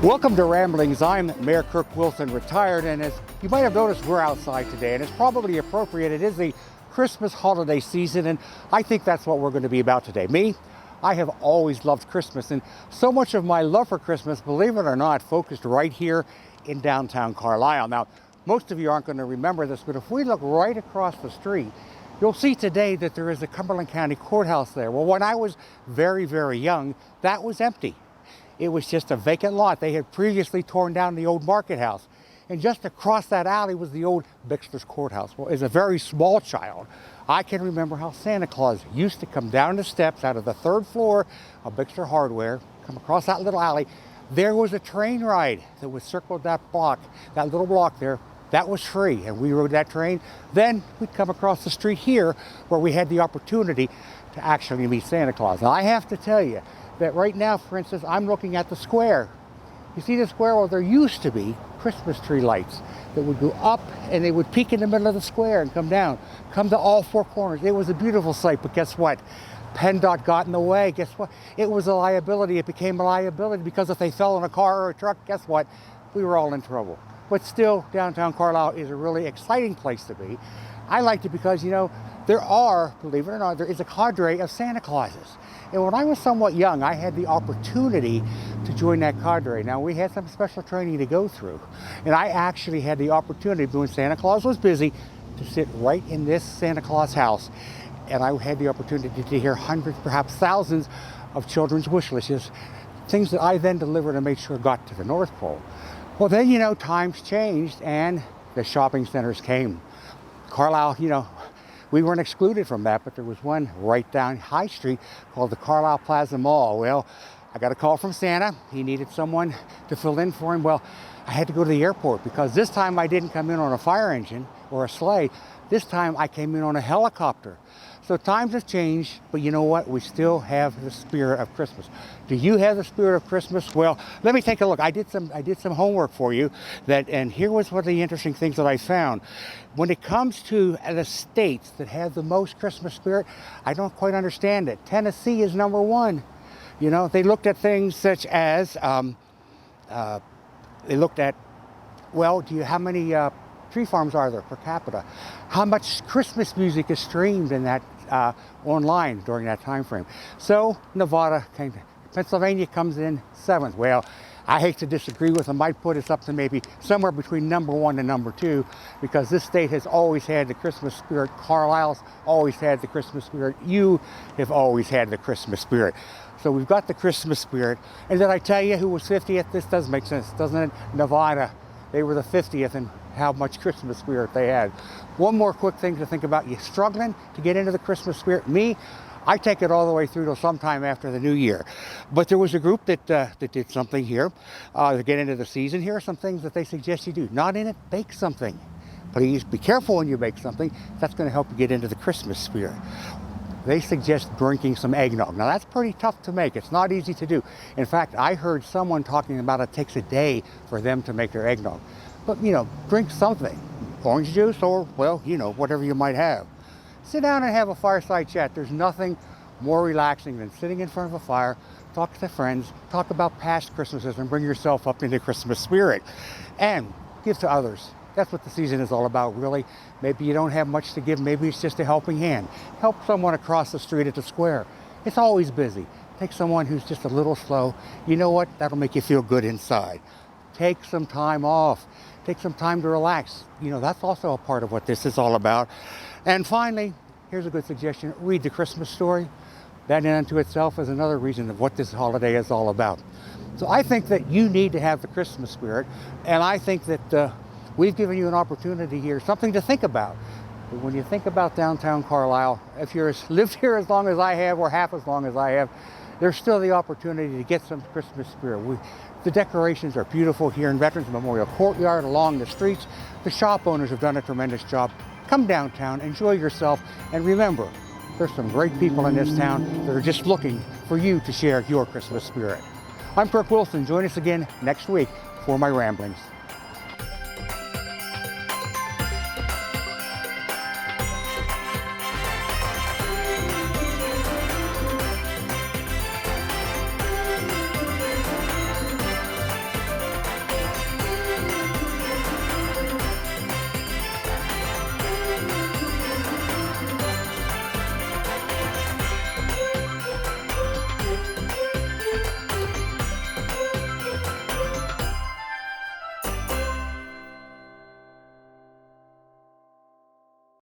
Welcome to Ramblings. I'm Mayor Kirk Wilson, retired, and as you might have noticed, we're outside today, and it's probably appropriate. It is the Christmas holiday season, and I think that's what we're going to be about today. Me, I have always loved Christmas, and so much of my love for Christmas, believe it or not, focused right here in downtown Carlisle. Now, most of you aren't going to remember this, but if we look right across the street, you'll see today that there is a Cumberland County Courthouse there. Well, when I was very, very young, that was empty. It was just a vacant lot. They had previously torn down the old market house. And just across that alley was the old Bixler's Courthouse. Well, as a very small child, I can remember how Santa Claus used to come down the steps out of the third floor of Bixler Hardware, come across that little alley. There was a train ride that would circle that block, that little block there. That was free, and we rode that train. Then we'd come across the street here where we had the opportunity to actually meet Santa Claus. Now, I have to tell you that right now, for instance, I'm looking at the square. You see the square? Well, there used to be Christmas tree lights that would go up and they would peak in the middle of the square and come down, come to all four corners. It was a beautiful sight, but guess what? PennDOT got in the way. Guess what? It was a liability. It became a liability because if they fell in a car or a truck, guess what? We were all in trouble. But still, downtown Carlisle is a really exciting place to be. I liked it because, you know, there are, believe it or not, there is a cadre of Santa Clauses. And when I was somewhat young, I had the opportunity to join that cadre. Now, we had some special training to go through. And I actually had the opportunity, when Santa Claus was busy, to sit right in this Santa Claus house. And I had the opportunity to hear hundreds, perhaps thousands of children's wish lists, things that I then delivered and made sure got to the North Pole. Well, then, you know, times changed and the shopping centers came. Carlisle, you know, we weren't excluded from that, but there was one right down High Street called the Carlisle Plaza Mall. Well, I got a call from Santa. He needed someone to fill in for him. Well, I had to go to the airport because this time I didn't come in on a fire engine or a sleigh. This time I came in on a helicopter. So times have changed, but you know what? We still have the spirit of Christmas. Do you have the spirit of Christmas? Well, let me take a look. I did some homework for you, and here was one of the interesting things that I found. When it comes to the states that have the most Christmas spirit, I don't quite understand it. Tennessee is number one. You know, they looked at things such as, they looked at, well, how many tree farms are there per capita? How much Christmas music is streamed in that online during that time frame? So Nevada came, Pennsylvania comes in seventh. Well, I hate to disagree with them. I'd put us up to maybe somewhere between number one and number two, because this state has always had the Christmas spirit. Carlisle's always had the Christmas spirit. You have always had the Christmas spirit. So we've got the Christmas spirit. And did I tell you who was 50th? This does make sense, doesn't it? Nevada. They were the 50th, and how much Christmas spirit they had. One more quick thing to think about. You struggling to get into the Christmas spirit? Me, I take it all the way through till sometime after the new year. But there was a group that did something here to get into the season. Here are some things that they suggest you do. Not in it, bake something. Please be careful when you bake something. That's going to help you get into the Christmas spirit. They suggest drinking some eggnog. Now, that's pretty tough to make. It's not easy to do. In fact, I heard someone talking about it takes a day for them to make their eggnog. But, you know, drink something. Orange juice or, well, you know, whatever you might have. Sit down and have a fireside chat. There's nothing more relaxing than sitting in front of a fire, talk to friends, talk about past Christmases, and bring yourself up into Christmas spirit. And give to others. That's what the season is all about, really. Maybe you don't have much to give. Maybe it's just a helping hand. Help someone across the street at the square. It's always busy. Take someone who's just a little slow. You know what? That'll make you feel good inside. Take some time off. Take some time to relax. You know, that's also a part of what this is all about. And finally, here's a good suggestion. Read the Christmas story. That in unto itself is another reason of what this holiday is all about. So I think that you need to have the Christmas spirit. And I think that we've given you an opportunity here, something to think about. But when you think about downtown Carlisle, if you've lived here as long as I have or half as long as I have, there's still the opportunity to get some Christmas spirit. The decorations are beautiful here in Veterans Memorial Courtyard, along the streets. The shop owners have done a tremendous job. Come downtown, enjoy yourself, and remember, there's some great people in this town that are just looking for you to share your Christmas spirit. I'm Kirk Wilson. Join us again next week for my ramblings.